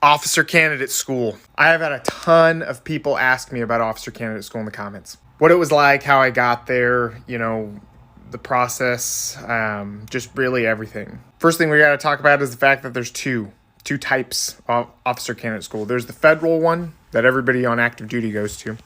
Officer candidate school. I have had a ton of people ask me about officer candidate school in the comments. What it was like, how I got there, the process, just really everything. First thing we got to talk about is the fact that there's two types of officer candidate school. There's the federal one that everybody on active duty goes to.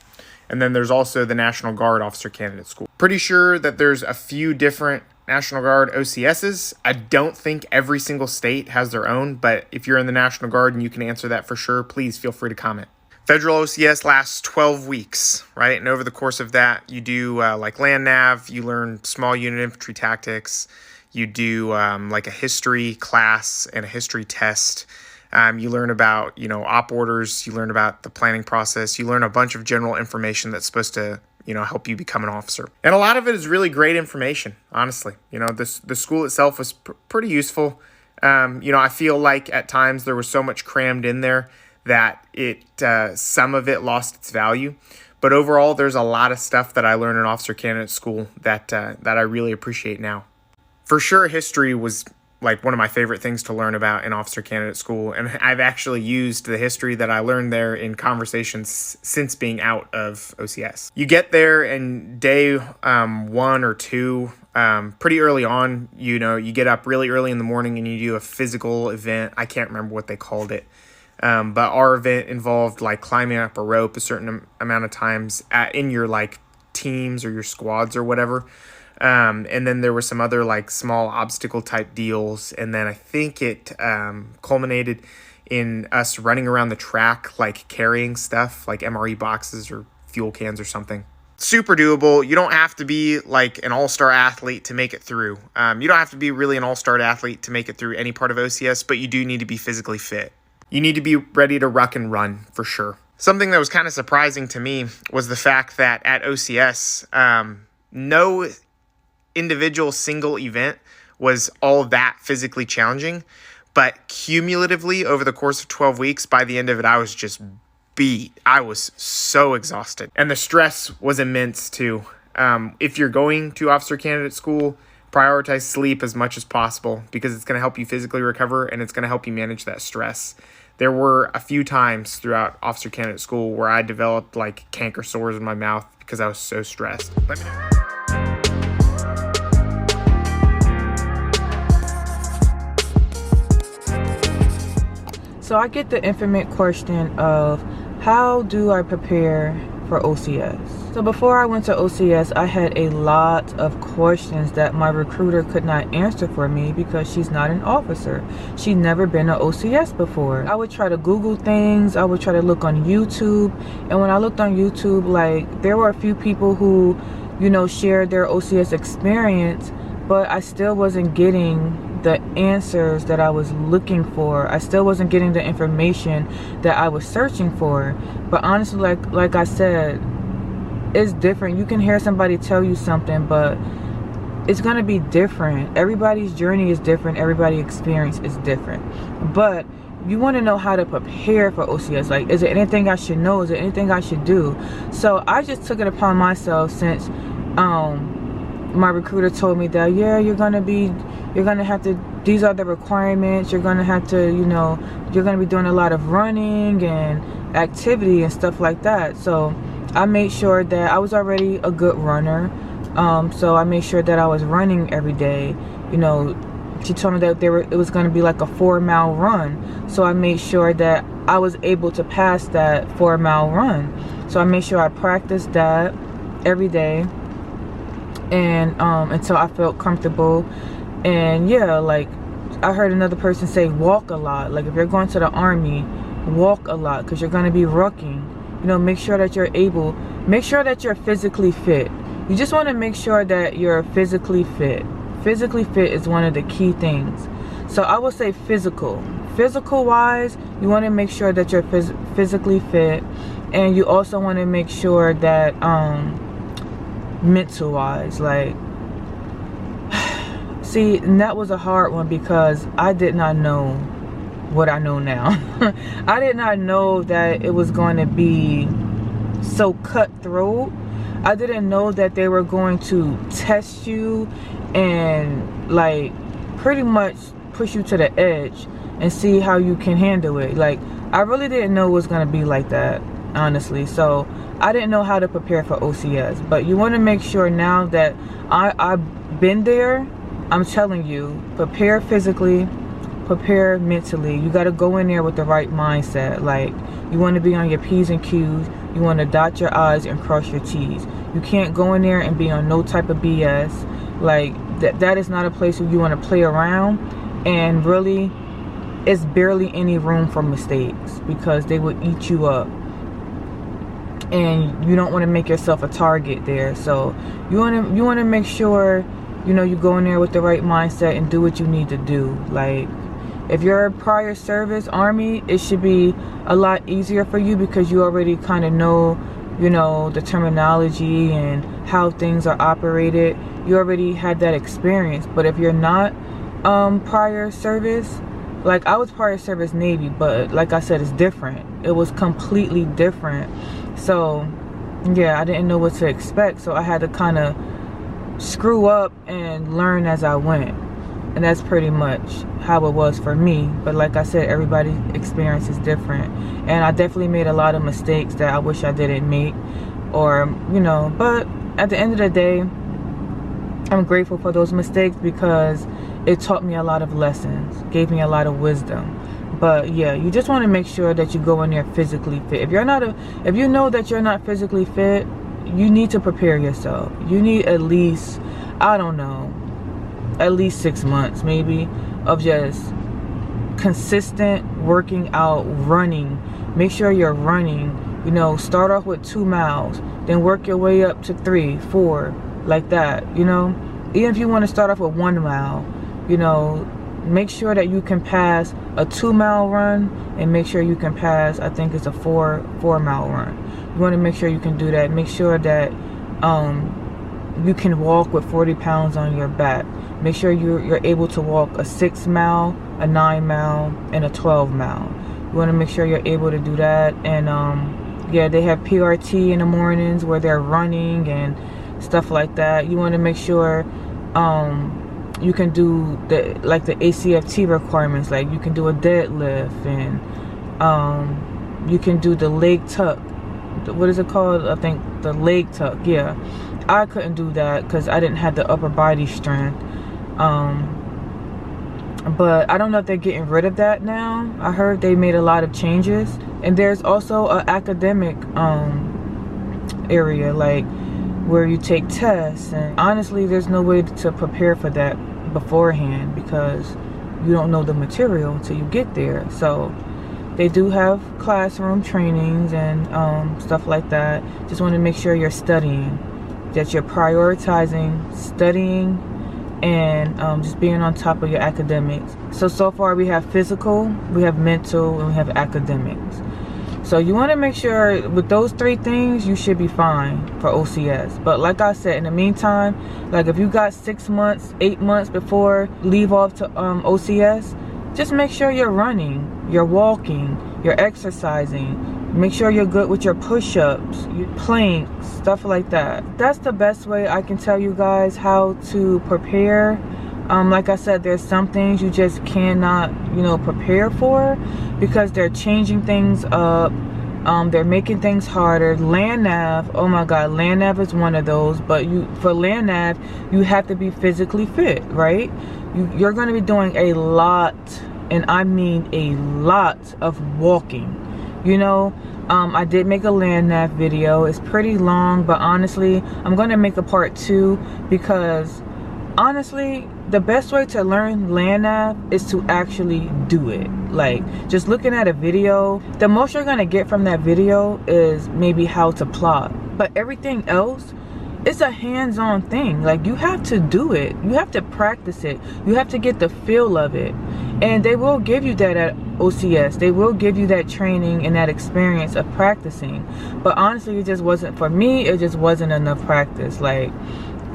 And then there's also the National Guard officer candidate school. Pretty sure that there's a few different National Guard OCSs. I don't think every single state has their own, but if you're in the National Guard and you can answer that for sure, please feel free to comment. Federal OCS lasts 12 weeks, right? And over the course of that, you do like land nav, you learn small unit infantry tactics, you do like a history class and a history test. You learn about, op orders, you learn about the planning process, you learn a bunch of general information that's supposed to help you become an officer. And a lot of it is really great information, honestly. The school itself was pretty useful. I feel like at times there was so much crammed in there that some of it lost its value. But overall, there's a lot of stuff that I learned in officer candidate school that I really appreciate now. For sure, history was like one of my favorite things to learn about in officer candidate school. And I've actually used the history that I learned there in conversations since being out of OCS. You get there and day 1 or 2, pretty early on, you get up really early in the morning and you do a physical event. I can't remember what they called it. But our event involved like climbing up a rope a certain amount of times in your like teams or your squads or whatever. And then there were some other like small obstacle type deals. And then I think it culminated in us running around the track, like carrying stuff like MRE boxes or fuel cans or something. Super doable. You don't have to be like an all-star athlete to make it through. You don't have to be really an all-star athlete to make it through any part of OCS, but you do need to be physically fit. You need to be ready to ruck and run for sure. Something that was kind of surprising to me was the fact that at OCS, no individual single event was all that physically challenging, but cumulatively over the course of 12 weeks, by the end of it, I was just beat. I was so exhausted. And the stress was immense too. If you're going to officer candidate school, prioritize sleep as much as possible because it's going to help you physically recover and it's going to help you manage that stress. There were a few times throughout officer candidate school where I developed like canker sores in my mouth because I was so stressed. Let me know. So I get the infinite question of how do I prepare for OCS? So before I went to OCS, I had a lot of questions that my recruiter could not answer for me because she's not an officer. She'd never been to OCS before. I would try to Google things. I would try to look on YouTube. And when I looked on YouTube, like there were a few people who, shared their OCS experience, but I still wasn't getting the answers that I was looking for. I still wasn't getting the information that I was searching for. But honestly, like I said, it's different. You can hear somebody tell you something, but it's going to be different. Everybody's journey is different. Everybody's experience is different. But you want to know how to prepare for OCS. Like, is there anything I should know? Is there anything I should do? So I just took it upon myself since my recruiter told me that, yeah, you're going to have to, these are the requirements. You're going to have to, you're going to be doing a lot of running and activity and stuff like that. So I made sure that I was already a good runner. So I made sure that I was running every day. She told me that it was going to be like a 4-mile run. So I made sure that I was able to pass that 4-mile run. So I made sure I practiced that every day. And until I felt comfortable. And yeah, like I heard another person say walk a lot. Like if you're going to the army, walk a lot because you're going to be rucking. Make sure that make sure that you're physically fit. You just want to make sure that you're physically fit. Physically fit is one of the key things. So I would say physical wise, you want to make sure that you're physically fit. And you also want to make sure that mental wise, like, see, and that was a hard one because I did not know what I know now. I did not know that it was going to be so cutthroat. I didn't know that they were going to test you and like pretty much push you to the edge and see how you can handle it. Like I really didn't know it was going to be like that, honestly. So I didn't know how to prepare for OCS. But you want to make sure now that I've been there, I'm telling you, prepare physically, prepare mentally. You got to go in there with the right mindset. Like, you want to be on your P's and Q's. You want to dot your I's and cross your T's. You can't go in there and be on no type of BS. Like, that is not a place where you want to play around. And really, it's barely any room for mistakes, because they will eat you up. And you don't want to make yourself a target there. So you want to make sure, you know, you go in there with the right mindset and do what you need to do. Like, if you're a prior service Army, it should be a lot easier for you, because you already kind of know, you know, the terminology and how things are operated. You already had that experience. But if you're not prior service, like I was prior service Navy, but like I said, it's different. It was completely different. So yeah, I didn't know what to expect. So I had to kind of screw up and learn as I went. And that's pretty much how it was for me. But like I said, everybody's experience is different. And I definitely made a lot of mistakes that I wish I didn't make. Or, you know, but at the end of the day, I'm grateful for those mistakes, because it taught me a lot of lessons, gave me a lot of wisdom. But yeah, you just want to make sure that you go in there physically fit. If you know that you're not physically fit, you need to prepare yourself. You need at least, I don't know, at least 6 months maybe of just consistent working out, running. Make sure you're running. You know, start off with 2 miles, then work your way up to 3, 4, like that. You know, even if you want to start off with 1 mile, you know, make sure that you can pass a 2-mile run, and make sure you can pass, I think it's a 4-mile run. You want to make sure you can do that. Make sure that you can walk with 40 pounds on your back. Make sure you're able to walk a 6-mile, a 9-mile, and a 12-mile. You want to make sure you're able to do that. And yeah, they have PRT in the mornings where they're running and stuff like that. You want to make sure you can do the ACFT requirements. Like, you can do a deadlift, and you can do the leg tuck. What is it called? I think the leg tuck. Yeah, I couldn't do that because I didn't have the upper body strength. But I don't know if they're getting rid of that now. I heard they made a lot of changes. And there's also an academic area, like where you take tests. And honestly, there's no way to prepare for that beforehand, because you don't know the material until you get there. So they do have classroom trainings and stuff like that. Just want to make sure you're studying, that you're prioritizing studying, and just being on top of your academics. So far we have physical, we have mental, and we have academics. So you want to make sure with those 3 things, you should be fine for OCS. But like I said, in the meantime, like if you got 6 months, 8 months before leave off to OCS, just make sure you're running, you're walking, you're exercising. Make sure you're good with your push-ups, your planks, stuff like that. That's the best way I can tell you guys how to prepare. Like I said, there's some things you just cannot, you know, prepare for, because they're changing things up. They're making things harder. Land nav, oh my God, land nav is one of those. But for land nav, you have to be physically fit, right? You're going to be doing a lot, and I mean a lot of walking. You know, I did make a land nav video. It's pretty long, but honestly, I'm going to make a part 2, because honestly, the best way to learn land nav is to actually do it. Like, just looking at a video, the most you're going to get from that video is maybe how to plot. But everything else, it's a hands-on thing. Like, you have to do it. You have to practice it. You have to get the feel of it. And they will give you that at OCS. They will give you that training and that experience of practicing. But honestly, it just wasn't, for me, it just wasn't enough practice. Like,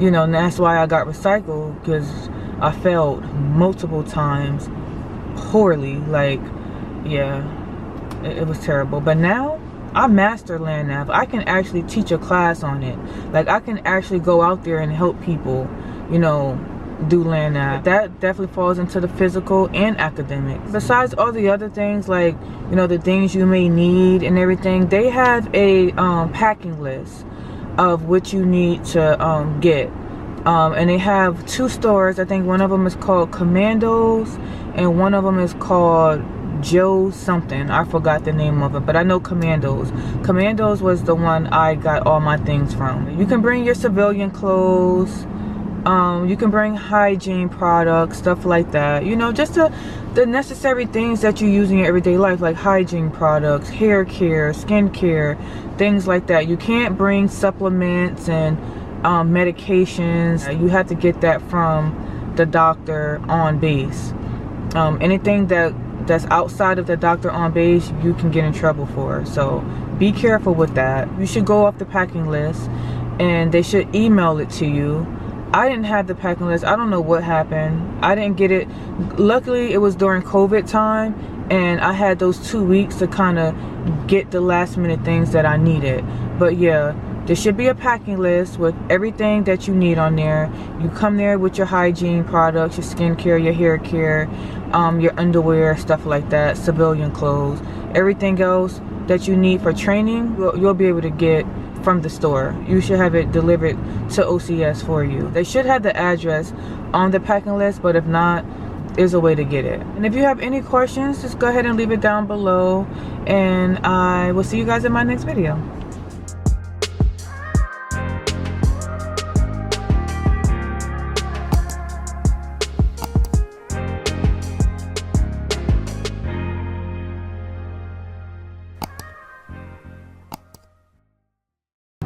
you know, and that's why I got recycled, because I failed multiple times poorly. Like, yeah, it was terrible. But now I master land nav. I can actually teach a class on it. Like, I can actually go out there and help people, you know, do land that. That definitely falls into the physical and academic. Besides all the other things, like, you know, the things you may need and everything, they have a packing list of what you need to get. And they have 2 stores. I think one of them is called Commandos and one of them is called Joe something. I forgot the name of it, but I know Commandos. Commandos was the one I got all my things from. You can bring your civilian clothes. You can bring hygiene products, stuff like that. You know, just the necessary things that you use in your everyday life, like hygiene products, hair care, skin care, things like that. You can't bring supplements and medications. You have to get that from the doctor on base. Anything that's outside of the doctor on base, you can get in trouble for. So be careful with that. You should go off the packing list and they should email it to you. I didn't have the packing list. I don't know what happened. I didn't get it. Luckily, it was during COVID time, and I had those 2 weeks to kind of get the last minute things that I needed. But yeah, there should be a packing list with everything that you need on there. You come there with your hygiene products, your skincare, your hair care, your underwear, stuff like that, civilian clothes. Everything else that you need for training, you'll be able to get from the store. You should have it delivered to OCS for you. They should have the address on the packing list, but if not, there's a way to get it. And if you have any questions, just go ahead and leave it down below, and I will see you guys in my next video.